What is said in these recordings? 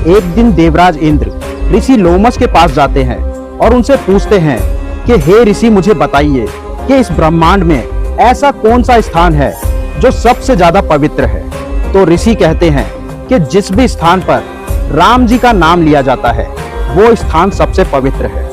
एक दिन देवराज इंद्र ऋषि लोमस के पास जाते हैं और उनसे पूछते हैं कि हे ऋषि, मुझे बताइए कि इस ब्रह्मांड में ऐसा कौन सा स्थान है जो सबसे ज्यादा पवित्र है। तो ऋषि कहते हैं कि जिस भी स्थान पर राम जी का नाम लिया जाता है वो स्थान सबसे पवित्र है।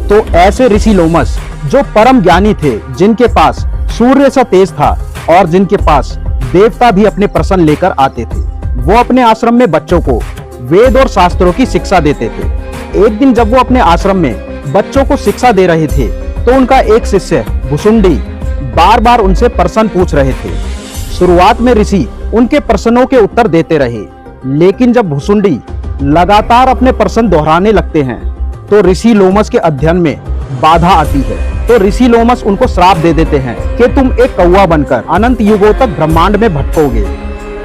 तो ऐसे ऋषि लोमस जो परम ज्ञानी थे, जिनके पास सूर्य सा तेज था और जिनके पास देवता भी अपने प्रश्न लेकर आते थे, वो अपने आश्रम में बच्चों को वेद और शास्त्रों की शिक्षा देते थे। एक दिन जब वो अपने आश्रम में बच्चों को शिक्षा दे रहे थे तो उनका एक शिष्य भुसुंडी बार बार उनसे प्रश्न पूछ रहे थे। शुरुआत में ऋषि उनके प्रश्नों के उत्तर देते रहे, लेकिन जब भुसुंडी लगातार अपने प्रश्न दोहराने लगते हैं तो ऋषि लोमस के अध्ययन में बाधा आती है। तो ऋषि लोमस उनको श्राप दे देते हैं कि तुम एक कौवा बनकर अनंत युगों तक ब्रह्मांड में भटकोगे।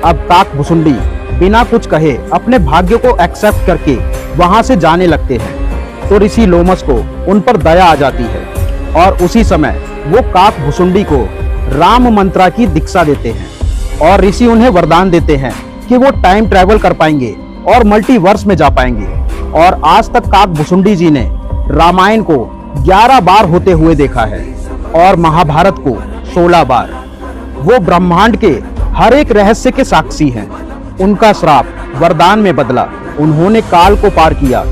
अब काक भुसुंडी बिना कुछ कहे अपने भाग्य को एक्सेप्ट करके वहां से जाने लगते हैं। तो ऋषि लोमस को उन पर दया आ जाती है और उसी समय वो काक भुसुंडी को राम मंत्रा की दीक्षा देते हैं और ऋषि उन्हें वरदान देते हैं कि वो टाइम ट्रैवल कर पाएंगे और मल्टीवर्स में जा पाएंगे। और आज तक काक भुसुंडी जी ने रामायण को 11 बार होते हुए देखा है और महाभारत को 16 बार। वो ब्रह्मांड के हर एक रहस्य के साक्षी हैं। उनका श्राप वरदान में बदला। उन्होंने काल को पार किया,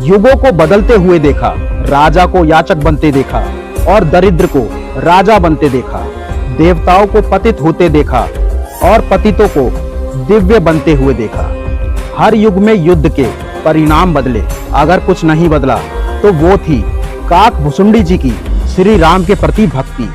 युगों को बदलते हुए देखा, राजा को याचक बनते देखा और दरिद्र को राजा बनते देखा, देवताओं को पतित होते देखा और पतितों को दिव्य बनते हुए देखा। हर युग में युद्ध के परिणाम बदले, अगर कुछ नहीं बदला तो वो थी काक भुसुंडी जी की श्री राम के प्रति भक्ति।